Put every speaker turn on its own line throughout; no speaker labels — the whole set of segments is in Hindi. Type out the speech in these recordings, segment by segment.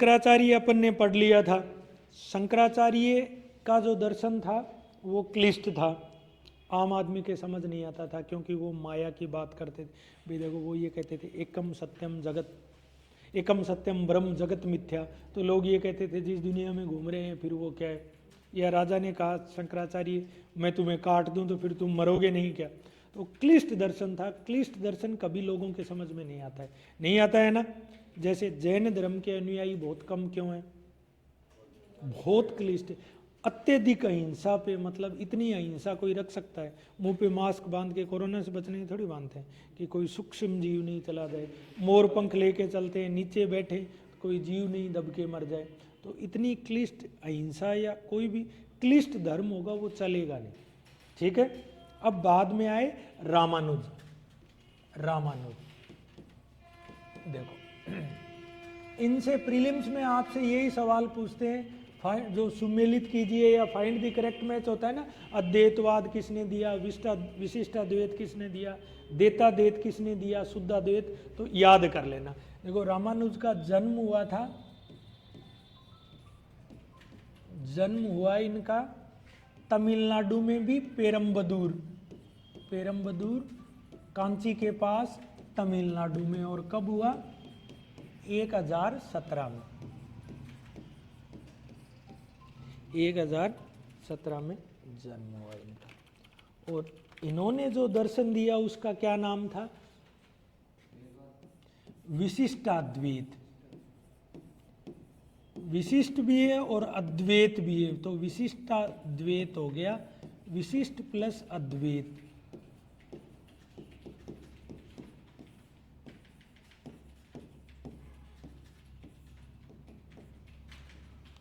शंकराचार्य अपन ने पढ़ लिया था। शंकराचार्य का जो दर्शन था वो क्लिष्ट था, आम आदमी के समझ नहीं आता था, क्योंकि वो माया की बात करते थे। भाई देखो, वो ये कहते थे एकम सत्यम जगत, एकम सत्यम ब्रह्म जगत मिथ्या। तो लोग ये कहते थे जिस दुनिया में घूम रहे हैं फिर वो क्या है। या राजा ने कहा शंकराचार्य मैं तुम्हें काट दूं तो फिर तुम मरोगे नहीं क्या। तो क्लिष्ट दर्शन था। क्लिष्ट दर्शन कभी लोगों के समझ में नहीं आता है, नहीं आता है ना। जैसे जैन धर्म के अनुयायी बहुत कम क्यों हैं, बहुत क्लिष्ट। अत्यधिक अहिंसा पे, मतलब इतनी अहिंसा कोई रख सकता है। मुंह पे मास्क बांध के, कोरोना से बचने की थोड़ी बांधते हैं कि कोई सूक्ष्म जीव नहीं चला जाए। मोर पंख लेके चलते हैं, नीचे बैठे कोई जीव नहीं दब के मर जाए। तो इतनी क्लिष्ट अहिंसा या कोई भी क्लिष्ट धर्म होगा वो चलेगा नहीं। ठीक है। अब बाद में आए रामानुज। रामानुज देखो, इनसे प्रीलिम्स में आपसे यही सवाल पूछते हैं, जो सुमेलित कीजिए या फाइंड द करेक्ट मैच होता है ना। अद्वैतवाद किसने दिया, विशिष्टाद्वैत किसने दिया, देताद्वैत किसने दिया, शुद्धाद्वैत। तो याद कर लेना। देखो, रामानुज का जन्म हुआ था, जन्म हुआ इनका तमिलनाडु में भी पेरम्बदूर, पेरम्बदूर कांची के पास तमिलनाडु में। और कब हुआ, 1017 में, 1017 में जन्म हुआ इनका। और इन्होंने जो दर्शन दिया उसका क्या नाम था, विशिष्टाद्वैत। विशिष्ट भी है और अद्वैत भी है, तो विशिष्टाद्वैत हो गया, विशिष्ट प्लस अद्वैत।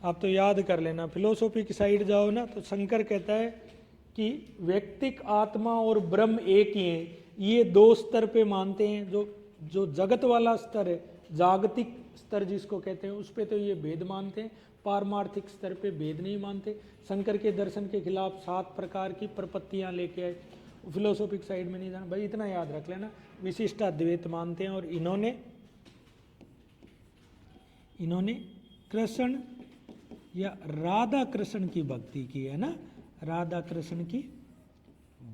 आप तो याद कर लेना, फिलोसॉफी की साइड जाओ ना तो शंकर कहता है कि व्यक्तिक आत्मा और ब्रह्म एक ही है। ये दो स्तर पे मानते हैं। जो जगत वाला स्तर है, जागतिक स्तर जिसको कहते हैं, उस पे तो ये भेद मानते हैं, पारमार्थिक स्तर पे भेद नहीं मानते। शंकर के दर्शन के खिलाफ 7 प्रकार की प्रपत्तियां लेके आए। फिलोसॉफिक साइड में नहीं जाना भाई, इतना याद रख लेना, विशिष्टाद्वैत मानते हैं। और इन्होंने कृष्ण या राधा कृष्ण की भक्ति की है ना, राधा कृष्ण की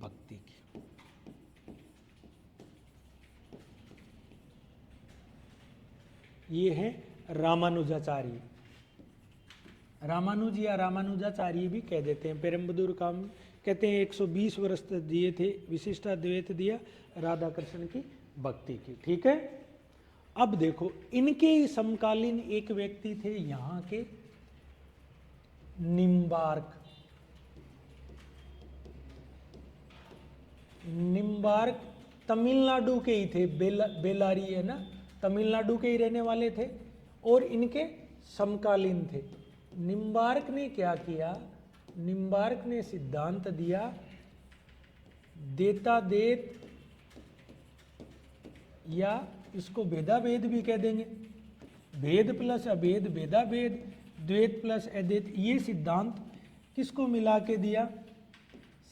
भक्ति की। ये है रामानुजाचार्य। रामानुज या रामानुजाचार्य भी कह देते हैं। पेरम्बदूर काम कहते हैं 120 वर्ष तक दिए थे, विशिष्टाद्वैत दिया, राधा कृष्ण की भक्ति की। ठीक है। अब देखो, इनके ही समकालीन एक व्यक्ति थे यहाँ के निम्बार्क। निम्बार्क तमिलनाडु के ही थे, बेलारी है ना, तमिलनाडु के ही रहने वाले थे और इनके समकालीन थे। निम्बार्क ने क्या किया, निम्बार्क ने सिद्धांत दिया देतादेत, या इसको भेदाभेद भी कह देंगे, भेद प्लस अभेद भेदाभेद, द्वैत प्लस अद्वैत। ये सिद्धांत किसको मिला के दिया,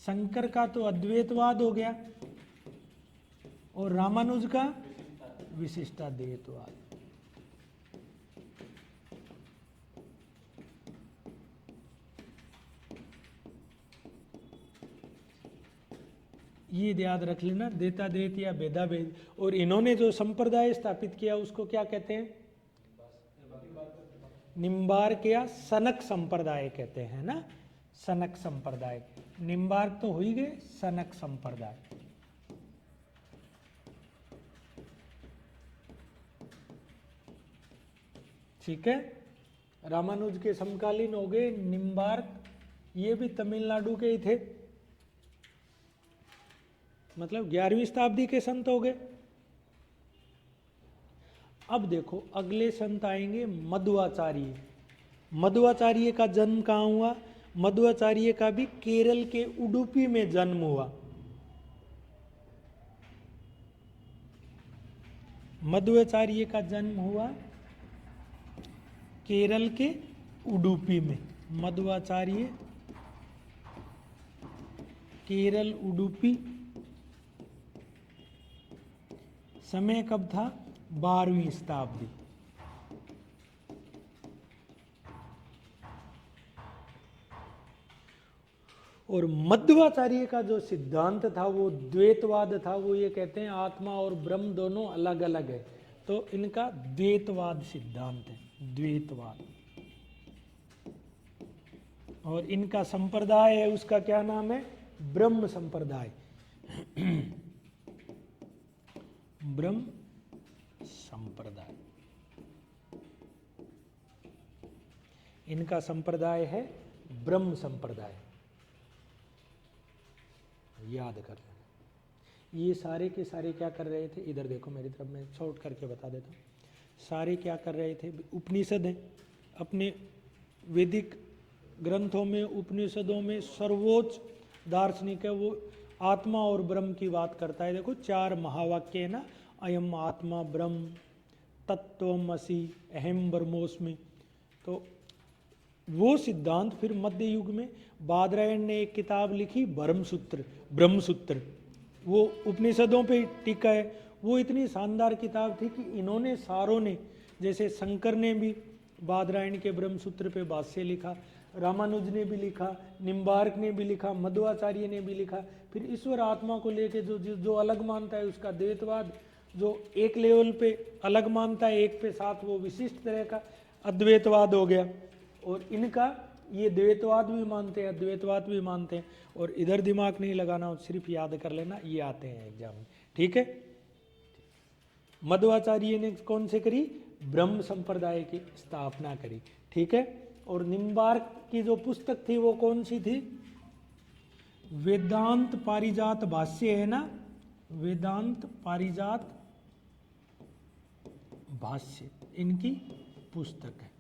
शंकर का तो अद्वैतवाद हो गया और रामानुज का विशिष्टाद्वैतवाद। ये याद रख लेना, देताद्वैत या भेदाभेद। और इन्होंने जो संप्रदाय स्थापित किया उसको क्या कहते हैं, निम्बार्क या सनक संप्रदाय कहते हैं ना, सनक संप्रदाय। निम्बार्क तो हो ही गए, सनक संप्रदाय। ठीक है। रामानुज के समकालीन हो गए निम्बार्क, ये भी तमिलनाडु के ही थे, मतलब 11वीं शताब्दी के संत हो गए। अब देखो, अगले संत आएंगे मध्वाचार्य। मध्वाचार्य का जन्म कहाँ हुआ, मध्वाचार्य का भी केरल के उडुपी में जन्म हुआ। मध्वाचार्य का जन्म हुआ केरल के उडुपी में। मध्वाचार्य केरल उडुपी, समय कब था, 12वीं शताब्दी। और मध्वाचार्य का जो सिद्धांत था वो द्वैतवाद था। वो ये कहते हैं आत्मा और ब्रह्म दोनों अलग अलग है, तो इनका द्वैतवाद सिद्धांत है, द्वैतवाद। और इनका संप्रदाय है, उसका क्या नाम है? ब्रह्म संप्रदाय। ब्रह्म संप्रदाय, इनका संप्रदाय है ब्रह्म संप्रदाय, याद कर लेना। ये सारे के सारे क्या कर रहे थे, इधर देखो मेरी तरफ, मैं शॉर्ट करके बता देता हूँ। सारे क्या कर रहे थे, उपनिषद हैं, अपने वैदिक ग्रंथों में, उपनिषदों में सर्वोच्च दार्शनिक है, वो आत्मा और ब्रह्म की बात करता है। देखो 4 महावाक्य है ना, अयम आत्मा ब्रह्म, तत्त्वमसि, अहम ब्रह्मोस्मि। तो वो सिद्धांत फिर मध्य युग में बादरायण ने एक किताब लिखी, ब्रह्मसूत्र, ब्रह्मसूत्र, वो उपनिषदों पे टिका है। वो इतनी शानदार किताब थी कि इन्होंने सारों ने, जैसे शंकर ने भी बादरायण के ब्रह्मसूत्र पे भाष्य लिखा, रामानुज ने भी लिखा, निम्बार्क ने भी लिखा, मध्वाचार्य ने भी लिखा। फिर ईश्वर आत्मा को लेके जो अलग मानता है उसका द्वैतवाद, जो एक लेवल पे अलग मानता है, एक पे साथ वो विशिष्ट तरह का अद्वैतवाद हो गया। और इनका ये द्वैतवाद भी मानते हैं, अद्वैतवाद भी मानते हैं। और इधर दिमाग नहीं लगाना, सिर्फ याद कर लेना, ये आते हैं एग्जाम में, ठीक है। मध्वाचार्य ने कौन से करी? ब्रह्म संप्रदाय की स्थापना करी, ठीक है। और निम्बार्क की जो पुस्तक थी वो कौन सी थी? वेदांत पारिजात भाष्य है ना, वेदांत पारिजात भाष्य इनकी पुस्तक है,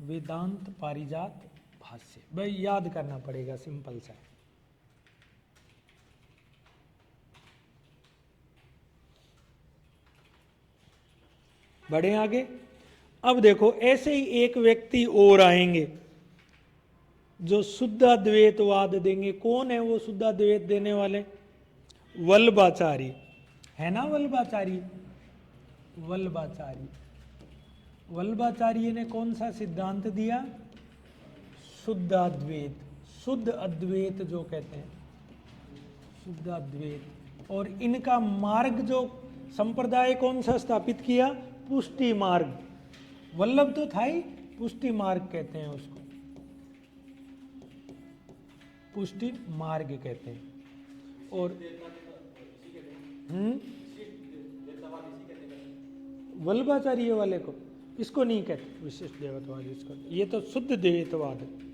वेदांत पारिजात भाष्य। भाई याद करना पड़ेगा, सिंपल सा। बढ़े आगे। अब देखो ऐसे ही एक व्यक्ति और आएंगे जो शुद्ध अद्वैतवाद देंगे। कौन है वो शुद्ध अद्वैत देने वाले? वल्लभाचार्य, है ना, वल्लभाचार्य। वल्लभाचार्य, वल्लभाचार्य ने कौन सा सिद्धांत दिया? शुद्ध अद्वैत, शुद्ध अद्वैत जो कहते हैं, शुद्ध अद्वैत। और इनका मार्ग जो संप्रदाय कौन सा स्थापित किया? पुष्टि मार्ग। वल्लभ तो था ही, पुष्टि मार्ग कहते हैं उसको, पुष्टि मार्ग कहते हैं। और वल्लभाचार्य वाले को, इसको नहीं कहते विशिष्ट द्वैतवाद, इसको, ये तो शुद्ध द्वैतवाद है।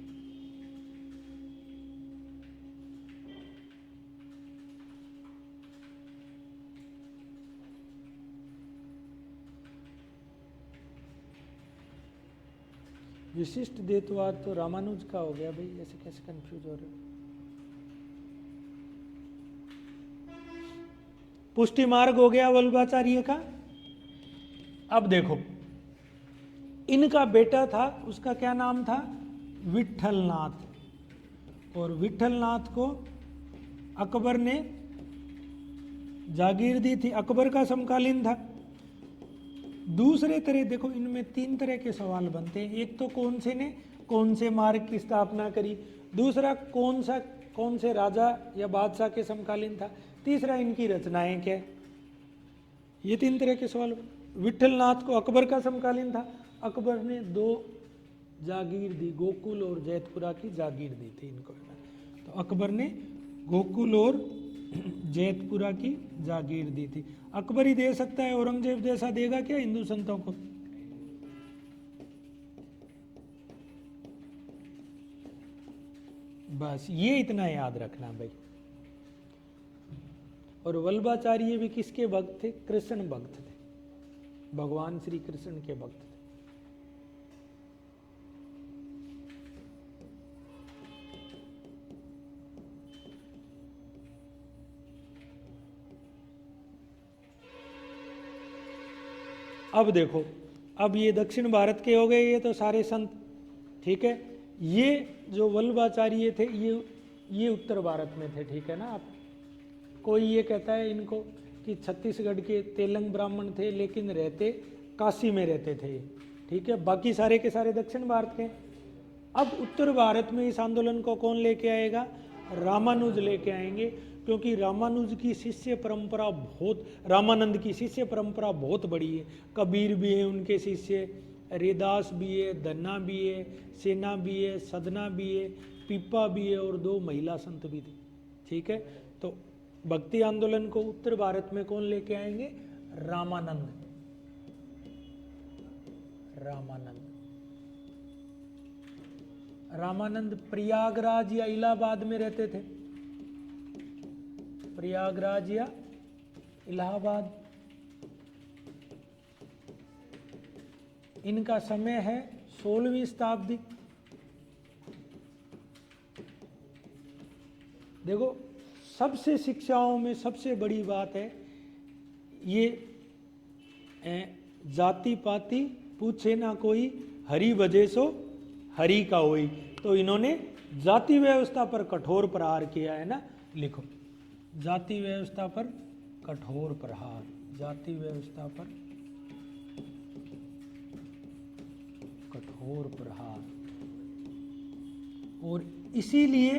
विशिष्ट द्वैतवाद तो रामानुज का हो गया भाई, ऐसे कैसे कंफ्यूज हो रहे हो? पुष्टि मार्ग हो गया वल्लभाचार्य का। अब देखो इनका बेटा था, उसका क्या नाम था? विट्ठलनाथ। और विट्ठलनाथ को अकबर ने जागीर दी थी, अकबर का समकालीन था। दूसरे तरह देखो, इनमें 3 तरह के सवाल बनते हैं। एक तो कौन से मार्ग की स्थापना करी, दूसरा कौन से राजा या बादशाह के समकालीन था, तीसरा इनकी रचनाएं क्या है। ये 3 तरह के सवाल। विट्ठलनाथ को अकबर का समकालीन था, अकबर ने 2 जागीर दी, गोकुल और जैतपुरा की जागीर दी थी इनको। तो अकबर ने गोकुल और जैतपुरा की जागीर दी थी। अकबर ही दे सकता है, औरंगजेब जैसा देगा क्या हिंदू संतों को? बस ये इतना याद रखना भाई। और वल्लभाचार्य भी किसके भक्त थे? कृष्ण भक्त थे, भगवान श्री कृष्ण के भक्त थे। अब देखो, अब ये दक्षिण भारत के हो गए, ये तो सारे संत, ठीक है। ये जो वल्लभाचार्य थे ये उत्तर भारत में थे, ठीक है ना। आप कोई ये कहता है इनको कि छत्तीसगढ़ के तेलंग ब्राह्मण थे, लेकिन रहते काशी में रहते थे, ठीक है। बाकी सारे के सारे दक्षिण भारत के। अब उत्तर भारत में इस आंदोलन को कौन लेके आएगा? रामानुज लेके आएंगे, क्योंकि रामानुज की शिष्य परंपरा बहुत, रामानंद की शिष्य परंपरा बहुत बड़ी है। कबीर भी है उनके शिष्य, रेदास भी है, धन्ना भी है, सेना भी है, सदना भी है, पीपा भी है और 2 महिला संत भी थे। ठीक है, तो भक्ति आंदोलन को उत्तर भारत में कौन लेके आएंगे? रामानंद। रामानंद प्रयागराज या इलाहाबाद में रहते थे। प्रयागराज या इलाहाबाद। इनका समय है 16वीं शताब्दी। देखो, सबसे शिक्षाओं में सबसे बड़ी बात है ये जाति पाति पूछे ना कोई, हरि वजह सो हरि का होई। तो इन्होंने जाति व्यवस्था पर कठोर प्रहार किया है ना। लिखो, जाति व्यवस्था पर कठोर प्रहार, जाति व्यवस्था पर कठोर प्रहार। और इसीलिए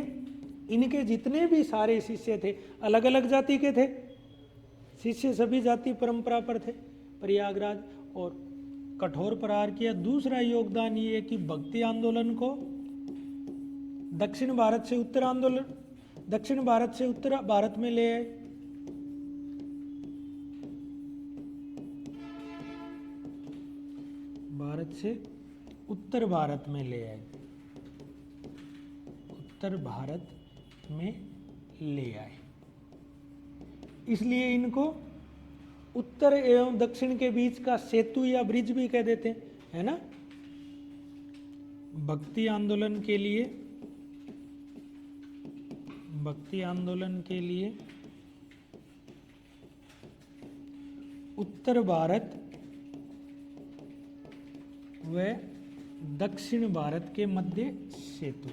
इनके जितने भी सारे शिष्य थे अलग अलग जाति के थे, शिष्य सभी जाति परंपरा पर थे। प्रयागराज और कठोर प्रहार किया। दूसरा योगदान ये है कि भक्ति आंदोलन को दक्षिण भारत से उत्तर भारत में ले आए। भारत से उत्तर भारत में ले आए, उत्तर भारत में ले आए। इसलिए इनको उत्तर एवं दक्षिण के बीच का सेतु या ब्रिज भी कह देते हैं, है ना। भक्ति आंदोलन के लिए उत्तर भारत व दक्षिण भारत के मध्य सेतु।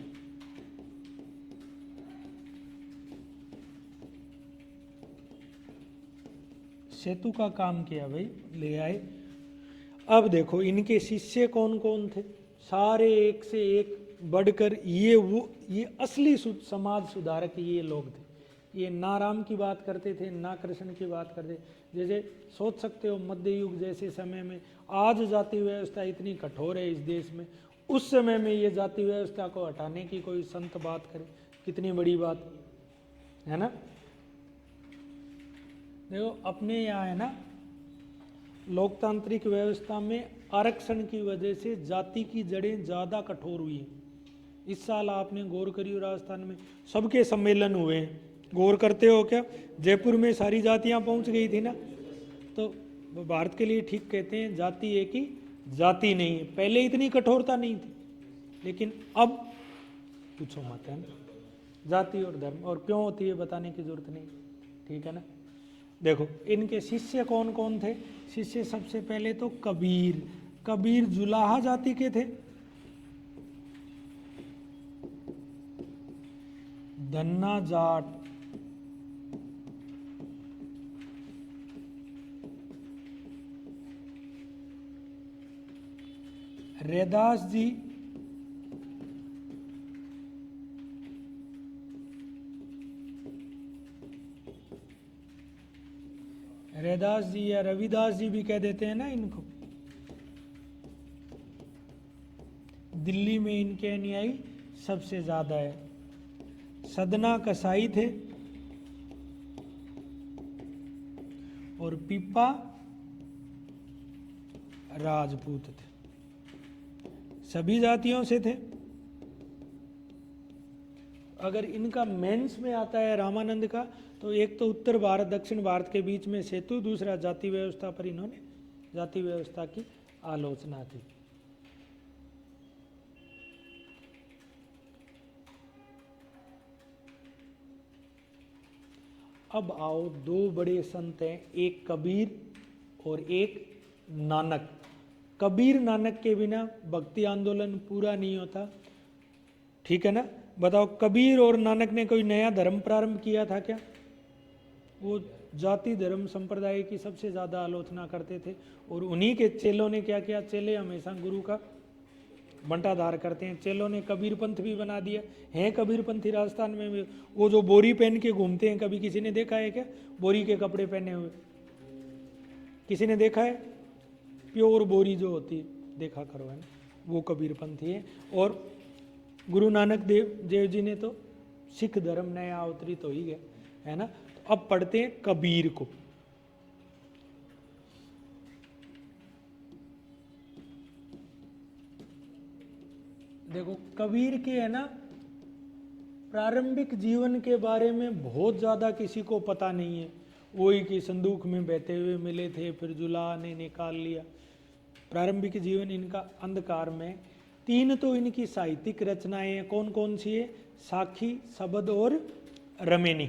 सेतु का काम किया भाई, ले आए। अब देखो इनके शिष्य कौन कौन थे, सारे एक से एक बढ़कर ये असली समाज सुधारक ये लोग थे। ये ना राम की बात करते थे ना कृष्ण की बात करते। जैसे सोच सकते हो मध्य युग जैसे समय में, आज जाति व्यवस्था इतनी कठोर है इस देश में, उस समय में ये जाति व्यवस्था को हटाने की कोई संत बात करे, कितनी बड़ी बात है ना। देखो अपने यहाँ है ना, लोकतांत्रिक व्यवस्था में आरक्षण की वजह से जाति की जड़ें ज़्यादा कठोर हुई हैं। इस साल आपने गौर करी हो, राजस्थान में सबके सम्मेलन हुए हैं, गौर करते हो क्या? जयपुर में सारी जातियां पहुंच गई थी ना। तो वो भारत के लिए ठीक कहते हैं, जाति एक ही जाति नहीं है। पहले इतनी कठोरता नहीं थी, लेकिन अब पूछो मत, है ना। जाति और धर्म और क्यों होती है बताने की जरूरत नहीं, ठीक है ना। देखो इनके शिष्य कौन कौन थे। शिष्य सबसे पहले तो कबीर जुलाहा जाति के थे। धन्ना जाट, रैदास जी या रविदास जी भी कह देते हैं ना इनको। दिल्ली में इनके अनुयायी सबसे ज्यादा है। सदना कसाई थे और पीपा राजपूत थे, सभी जातियों से थे। अगर इनका मेंस में आता है रामानंद का, तो एक तो उत्तर भारत दक्षिण भारत के बीच में सेतु, दूसरा जाति व्यवस्था पर इन्होंने जाति व्यवस्था की आलोचना की। अब आओ, दो बड़े संत हैं, एक कबीर और एक नानक। कबीर नानक के बिना भक्ति आंदोलन पूरा नहीं होता, ठीक है ना। बताओ, कबीर और नानक ने कोई नया धर्म प्रारंभ किया था क्या? वो जाति धर्म संप्रदाय की सबसे ज़्यादा आलोचना करते थे। और उन्हीं के चेलों ने क्या किया? चेले हमेशा गुरु का बंटाधार करते हैं। चेलों ने कबीर पंथ भी बना दिया है। कबीर पंथी राजस्थान में भी वो जो बोरी पहन के घूमते हैं, कभी किसी ने देखा है क्या? बोरी के कपड़े पहने हुए किसी ने देखा है? प्योर बोरी जो होती है, देखा करो, है ना, वो कबीर पंथी है। और गुरु नानक देव जी ने तो सिख धर्म नया अवतरित हो ही गया, है ना। तो अब पढ़ते हैं कबीर को। देखो कबीर के, है ना, प्रारंभिक जीवन के बारे में बहुत ज़्यादा किसी को पता नहीं है। वही कि संदूक में बहते हुए मिले थे, फिर जुला ने निकाल लिया। प्रारंभिक जीवन इनका अंधकार में। 3 तो इनकी साहित्यिक रचनाएं हैं। कौन कौन सी है? साखी, शबद और रमेनी।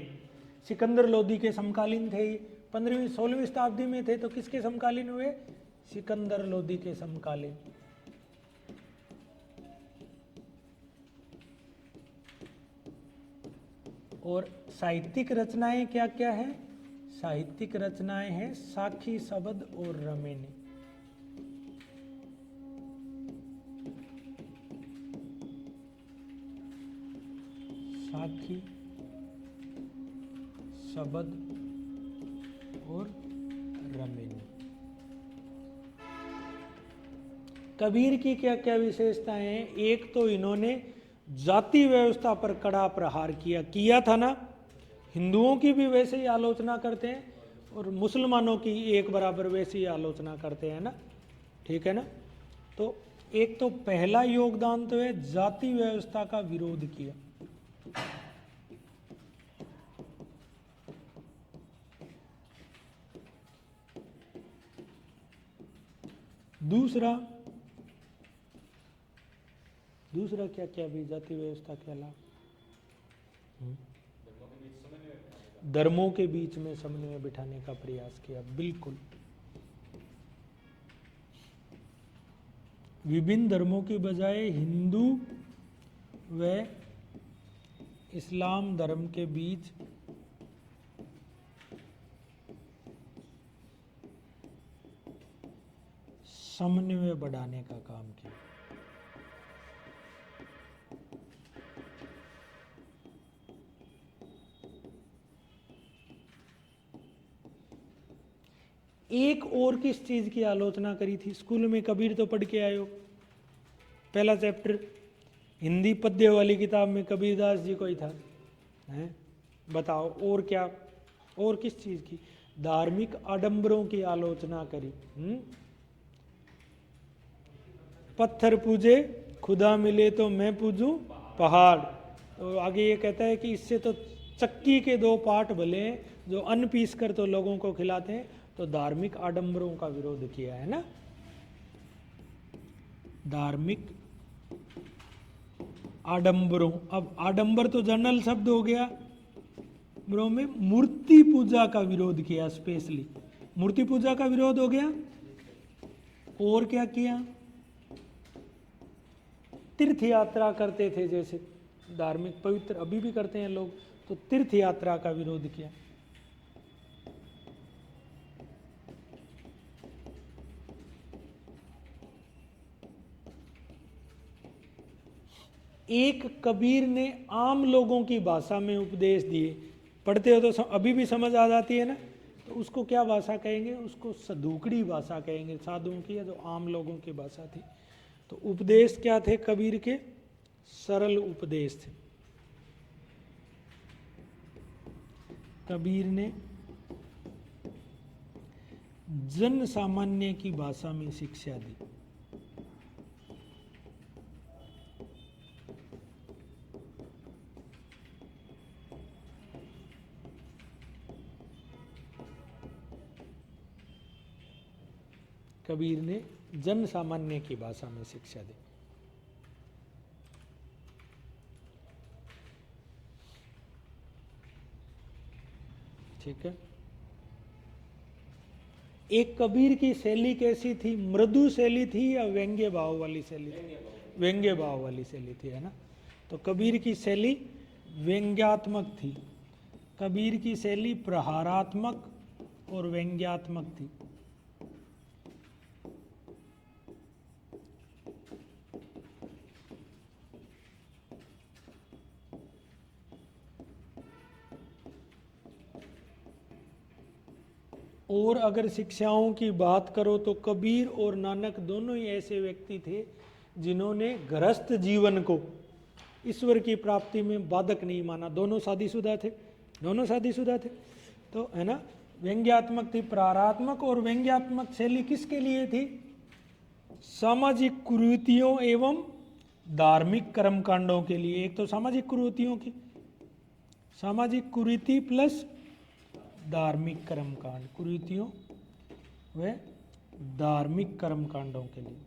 सिकंदर लोदी के समकालीन थे। 15वीं 16वीं शताब्दी में थे, तो किसके समकालीन हुए? सिकंदर लोदी के समकालीन। और साहित्यिक रचनाएं क्या क्या है? साहित्यिक रचनाएं हैं साखी, शबद और रमेनी। साखी, शबद और रमेनी। कबीर की क्या क्या विशेषताएं हैं? एक तो इन्होंने जाति व्यवस्था पर कड़ा प्रहार किया था ना। हिंदुओं की भी वैसे ही आलोचना करते हैं और मुसलमानों की एक बराबर वैसे ही आलोचना करते हैं ना, ठीक है ना। तो एक तो पहला योगदान तो है जाति व्यवस्था का विरोध किया। दूसरा क्या क्या भी जाति व्यवस्था के अलावा धर्मों के बीच में समन्वय बिठाने का प्रयास किया। बिल्कुल, विभिन्न धर्मों की बजाय हिंदू व इस्लाम धर्म के बीच समन्वय बढ़ाने का काम किया। एक और किस चीज की आलोचना करी थी? स्कूल में कबीर तो पढ़ के आए हो, पहला चैप्टर हिंदी पद्य वाली किताब में कबीरदास जी को ही था, है? बताओ और क्या, और किस चीज की? धार्मिक आडंबरों की आलोचना करी। पत्थर पूजे खुदा मिले तो मैं पूजूं पहाड़। तो आगे ये कहता है कि इससे तो चक्की के 2 पार्ट भले हैं, जो अन्न पीस कर तो लोगों को खिलाते हैं। तो धार्मिक आडंबरों का विरोध किया है ना। धार्मिक आडंबरों, अब आडंबर तो जनरल शब्द हो गया। ब्रो में मूर्ति पूजा का विरोध किया, स्पेशली मूर्ति पूजा का विरोध हो गया। और क्या किया? तीर्थ यात्रा करते थे, जैसे धार्मिक पवित्र अभी भी करते हैं लोग, तो तीर्थ यात्रा का विरोध किया। एक कबीर ने आम लोगों की भाषा में उपदेश दिए। पढ़ते हो तो अभी भी समझ आ जाती है ना। तो उसको क्या भाषा कहेंगे? उसको सदूकड़ी भाषा कहेंगे, साधुओं की, या जो आम लोगों की भाषा थी। तो उपदेश क्या थे कबीर के? सरल उपदेश थे। कबीर ने जन सामान्य की भाषा में शिक्षा दी। कबीर ने जन सामान्य की भाषा में शिक्षा दी। ठीक है। एक कबीर की शैली कैसी थी? मृदु शैली थी या व्यंग्य भाव वाली शैली थी? व्यंग्य भाव वाली शैली थी, है ना। तो कबीर की शैली व्यंग्यात्मक थी। कबीर की शैली प्रहारात्मक और व्यंग्यात्मक थी। और अगर शिक्षाओं की बात करो तो कबीर और नानक दोनों ही ऐसे व्यक्ति थे जिन्होंने गृहस्थ जीवन को ईश्वर की प्राप्ति में बाधक नहीं माना। दोनों शादीशुदा थे, दोनों शादीशुदा थे, तो है ना। व्यंग्यात्मक थी, प्रारात्मक और व्यंग्यात्मक शैली किसके लिए थी? सामाजिक कुरीतियों एवं धार्मिक कर्मकांडों के लिए। एक तो सामाजिक कुरीतियों की, सामाजिक कुरीति प्लस धार्मिक कर्मकांड, कुरीतियों व धार्मिक कर्मकांडों के लिए।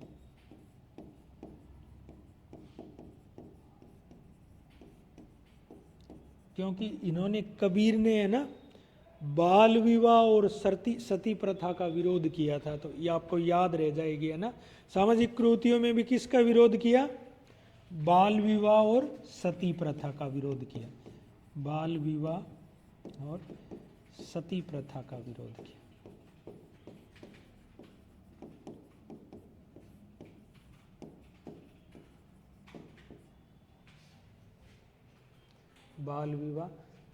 क्योंकि इन्होंने, कबीर ने है ना बाल विवाह और सती प्रथा का विरोध किया था, तो ये आपको याद रह जाएगी, है ना। सामाजिक कुरीतियों में भी किसका विरोध किया? बाल विवाह और सती प्रथा का विरोध किया, बाल विवाह और सती प्रथा का विरोध किया। बाल विवाह,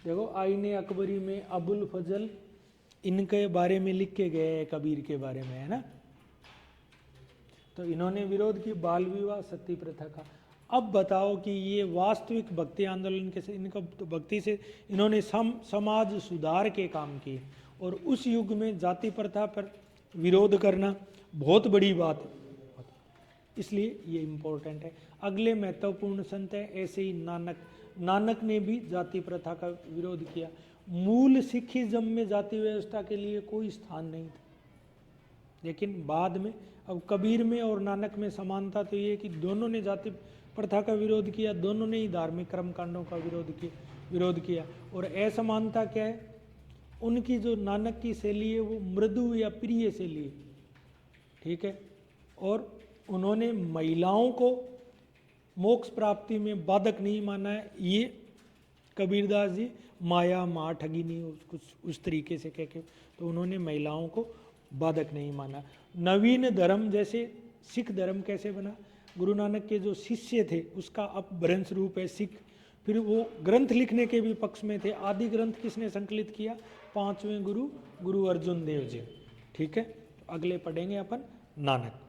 देखो आईने अकबरी में अबुल फजल इनके बारे में लिख के गए हैं, कबीर के बारे में, है ना। तो इन्होंने विरोध की बाल विवाह सती प्रथा का। अब बताओ कि ये वास्तविक भक्ति आंदोलन के से, इनका तो भक्ति से इन्होंने समाज सुधार के काम किए, और उस युग में जाति प्रथा पर विरोध करना बहुत बड़ी बात है, इसलिए ये इम्पोर्टेंट है। अगले महत्वपूर्ण संत है ऐसे ही नानक ने भी जाति प्रथा का विरोध किया। मूल सिखिज्म में जाति व्यवस्था के लिए कोई स्थान नहीं था, लेकिन बाद में, अब कबीर में और नानक में समानता तो ये कि दोनों ने जाति प्रथा का विरोध किया, दोनों ने ही धार्मिक कर्मकांडों का विरोध किया। और असमानता क्या है? उनकी जो नानक की शैली है वो मृदु या प्रिय शैली है, ठीक है, और उन्होंने महिलाओं को मोक्ष प्राप्ति में बाधक नहीं माना है। ये कबीरदास जी माया माँ ठगी नहीं, कुछ उस तरीके से कह के, तो उन्होंने महिलाओं को बाधक नहीं माना। नवीन धर्म जैसे सिख धर्म कैसे बना? गुरु नानक के जो शिष्य थे उसका अपभ्रंश रूप है सिख। फिर वो ग्रंथ लिखने के भी पक्ष में थे। आदि ग्रंथ किसने संकलित किया? पांचवें गुरु अर्जुन देव जी, ठीक है। अगले पढ़ेंगे अपन नानक।